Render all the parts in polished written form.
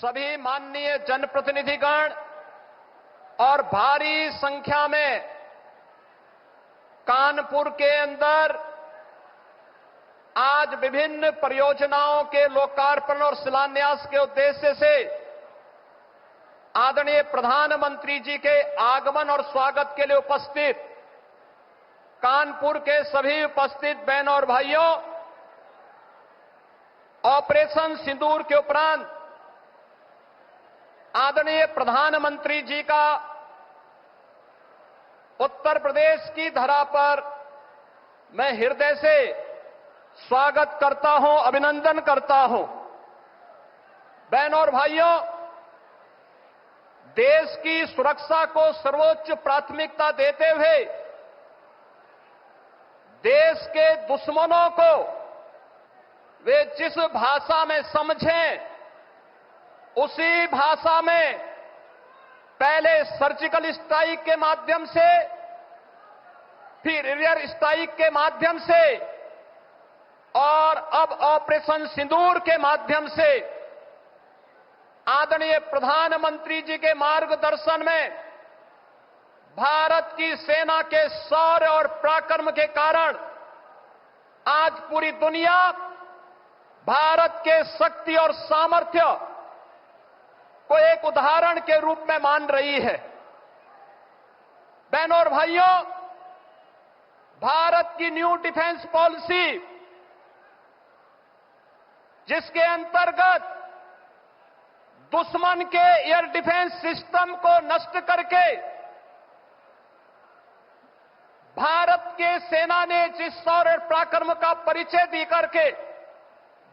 सभी माननीय जनप्रतिनिधिगण और भारी संख्या में कानपुर के अंदर आज विभिन्न परियोजनाओं के लोकार्पण और शिलान्यास के उद्देश्य से आदरणीय प्रधानमंत्री जी के आगमन और स्वागत के लिए उपस्थित कानपुर के सभी उपस्थित बहनों और भाइयों, ऑपरेशन सिंदूर के उपरांत आदरणीय प्रधानमंत्री जी का उत्तर प्रदेश की धरा पर मैं हृदय से स्वागत करता हूं, अभिनंदन करता हूं। बहनों और भाइयों, देश की सुरक्षा को सर्वोच्च प्राथमिकता देते हुए देश के दुश्मनों को वे जिस भाषा में समझें उसी भाषा में पहले सर्जिकल स्ट्राइक के माध्यम से, फिर एरियर स्ट्राइक के माध्यम से और अब ऑपरेशन सिंदूर के माध्यम से आदरणीय प्रधानमंत्री जी के मार्गदर्शन में भारत की सेना के शौर्य और पराक्रम के कारण आज पूरी दुनिया भारत के शक्ति और सामर्थ्य को एक उदाहरण के रूप में मान रही है। बहनों और भाइयों, भारत की न्यू डिफेंस पॉलिसी, जिसके अंतर्गत दुश्मन के एयर डिफेंस सिस्टम को नष्ट करके भारत के सेना ने जिस शौर्य पराक्रम का परिचय दी करके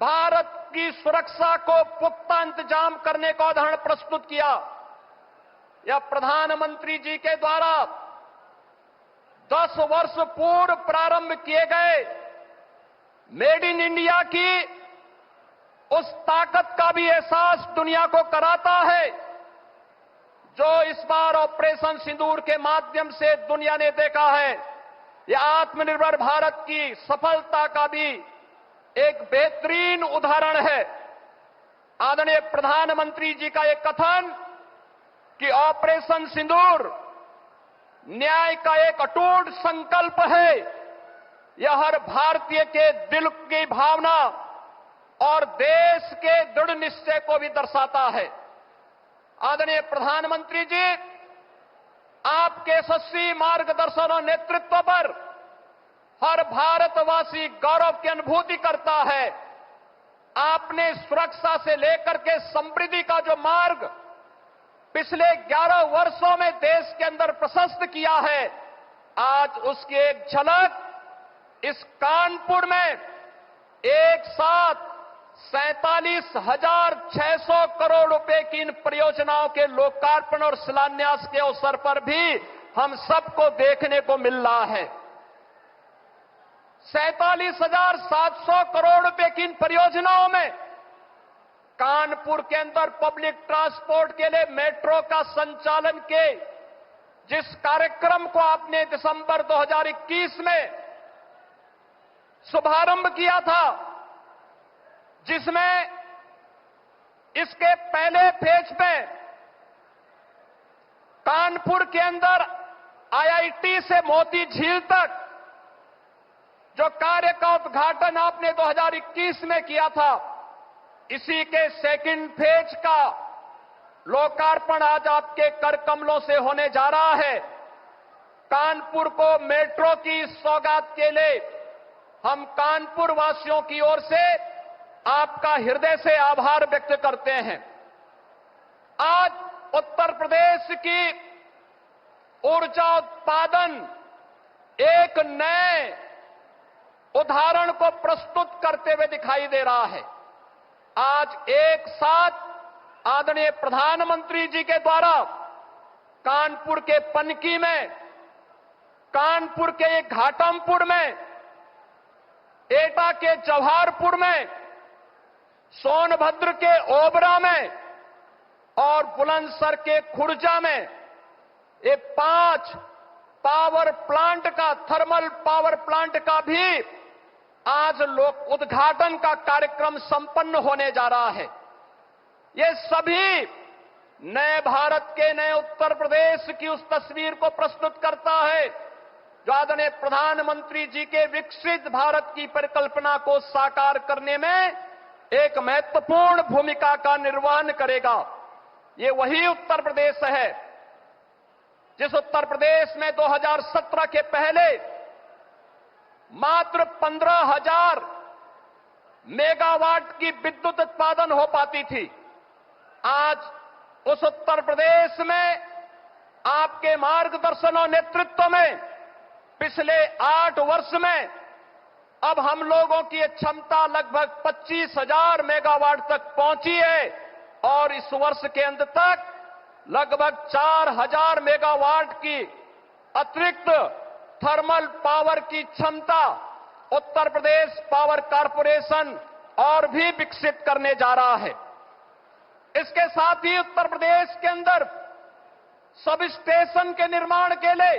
भारत की सुरक्षा को पुख्ता इंतजाम करने का उदाहरण प्रस्तुत किया, यह प्रधानमंत्री जी के द्वारा 10 वर्ष पूर्व प्रारंभ किए गए मेड इन इंडिया की उस ताकत का भी एहसास दुनिया को कराता है जो इस बार ऑपरेशन सिंदूर के माध्यम से दुनिया ने देखा है। यह आत्मनिर्भर भारत की सफलता का भी एक बेहतरीन उदाहरण है। आदरणीय प्रधानमंत्री जी का यह कथन कि ऑपरेशन सिंदूर न्याय का एक अटूट संकल्प है, यह हर भारतीय के दिल की भावना और देश के दृढ़ निश्चय को भी दर्शाता है। आदरणीय प्रधानमंत्री जी, आपके यशस्वी मार्गदर्शन और नेतृत्व पर हर भारतवासी गौरव की अनुभूति करता है। आपने सुरक्षा से लेकर के समृद्धि का जो मार्ग पिछले 11 वर्षों में देश के अंदर प्रशस्त किया है, आज उसकी एक झलक इस कानपुर में एक साथ 47,600 करोड़ रुपए की इन परियोजनाओं के लोकार्पण और शिलान्यास के अवसर पर भी हम सबको देखने को मिल रहा है। 47,700 करोड़ रुपए की इन परियोजनाओं में कानपुर के अंदर पब्लिक ट्रांसपोर्ट के लिए मेट्रो का संचालन के जिस कार्यक्रम को आपने दिसंबर 2021 में शुभारंभ किया था, जिसमें इसके पहले फेज में कानपुर के अंदर आईआईटी से मोती झील तक जो कार्य का उद्घाटन आपने 2021 में किया था, इसी के सेकंड फेज का लोकार्पण आज आपके कर कमलों से होने जा रहा है। कानपुर को मेट्रो की सौगात के लिए हम कानपुर वासियों की ओर से आपका हृदय से आभार व्यक्त करते हैं। आज उत्तर प्रदेश की ऊर्जा उत्पादन एक नए उदाहरण को प्रस्तुत करते हुए दिखाई दे रहा है। आज एक साथ आदरणीय प्रधानमंत्री जी के द्वारा कानपुर के पनकी में, कानपुर के घाटमपुर में, एटा के जवाहरपुर में, सोनभद्र के ओबरा में और बुलंदशहर के खुर्जा में ये 5 पावर प्लांट का, थर्मल पावर प्लांट का भी आज लोक उद्घाटन का कार्यक्रम संपन्न होने जा रहा है। ये सभी नए भारत के, नए उत्तर प्रदेश की उस तस्वीर को प्रस्तुत करता है जो आदरणीय प्रधानमंत्री जी के विकसित भारत की परिकल्पना को साकार करने में एक महत्वपूर्ण भूमिका का निर्वहन करेगा। ये वही उत्तर प्रदेश है जिस उत्तर प्रदेश में 2017 के पहले मात्र 15,000 मेगावाट की विद्युत उत्पादन हो पाती थी। आज उस उत्तर प्रदेश में आपके मार्गदर्शन और नेतृत्व में पिछले 8 वर्ष में अब हम लोगों की क्षमता लगभग 25,000 मेगावाट तक पहुंची है और इस वर्ष के अंत तक लगभग 4,000 मेगावाट की अतिरिक्त थर्मल पावर की क्षमता उत्तर प्रदेश पावर कॉरपोरेशन और भी विकसित करने जा रहा है। इसके साथ ही उत्तर प्रदेश के अंदर सब स्टेशन के निर्माण के लिए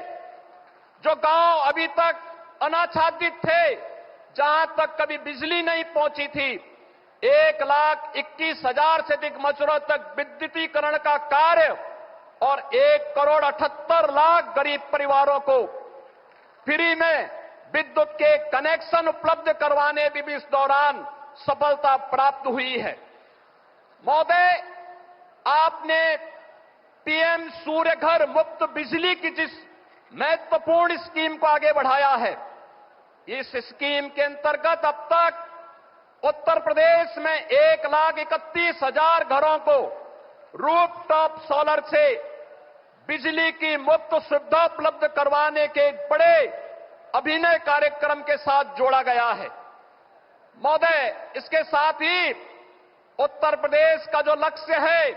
जो गांव अभी तक अनाच्छादित थे, जहां तक कभी बिजली नहीं पहुंची थी, 1,21,000 से अधिक मजरों तक विद्युतीकरण का कार्य और 1,78,00,000 गरीब परिवारों को फ्री में विद्युत के कनेक्शन उपलब्ध करवाने में भी इस दौरान सफलता प्राप्त हुई है। महोदय, आपने पीएम सूर्य घर मुफ्त बिजली की जिस महत्वपूर्ण स्कीम को आगे बढ़ाया है, इस स्कीम के अंतर्गत अब तक उत्तर प्रदेश में 1,31,000 घरों को रूफटॉप सोलर से बिजली की मुफ्त सुविधा उपलब्ध करवाने के एक बड़े अभिनव कार्यक्रम के साथ जोड़ा गया है। महोदय, इसके साथ ही उत्तर प्रदेश का जो लक्ष्य है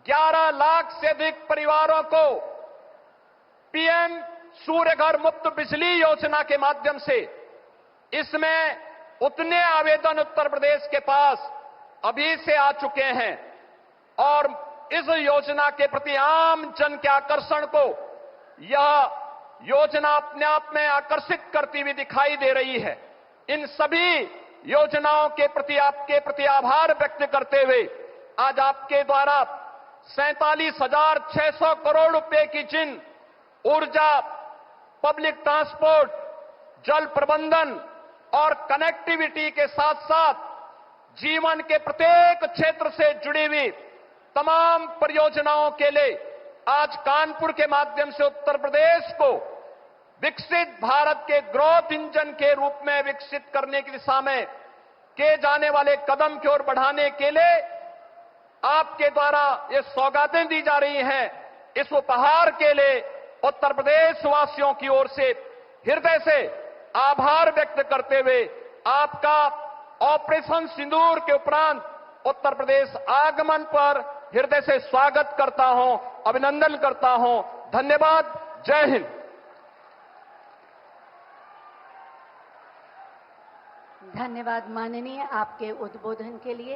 11 लाख से अधिक परिवारों को पीएम सूर्य घर मुफ्त बिजली योजना के माध्यम से, इसमें उतने आवेदन उत्तर प्रदेश के पास अभी से आ चुके हैं और इस योजना के प्रति आम जन के आकर्षण को यह योजना अपने आप में आकर्षित करती हुई दिखाई दे रही है। इन सभी योजनाओं के प्रति आपके प्रति आभार व्यक्त करते हुए आज आपके द्वारा 47,600 करोड़ रुपए की जिन ऊर्जा, पब्लिक ट्रांसपोर्ट, जल प्रबंधन और कनेक्टिविटी के साथ साथ जीवन के प्रत्येक क्षेत्र से जुड़ी हुई तमाम परियोजनाओं के लिए आज कानपुर के माध्यम से उत्तर प्रदेश को विकसित भारत के ग्रोथ इंजन के रूप में विकसित करने की दिशा में किए जाने वाले कदम की ओर बढ़ाने के लिए आपके द्वारा ये सौगातें दी जा रही हैं। इस उपहार के लिए उत्तर प्रदेश वासियों की ओर से हृदय से आभार व्यक्त करते हुए आपका ऑपरेशन सिंदूर के उपरांत उत्तर प्रदेश आगमन पर हृदय से स्वागत करता हूं, अभिनंदन करता हूं। धन्यवाद। जय हिंद। धन्यवाद माननीय, आपके उद्बोधन के लिए।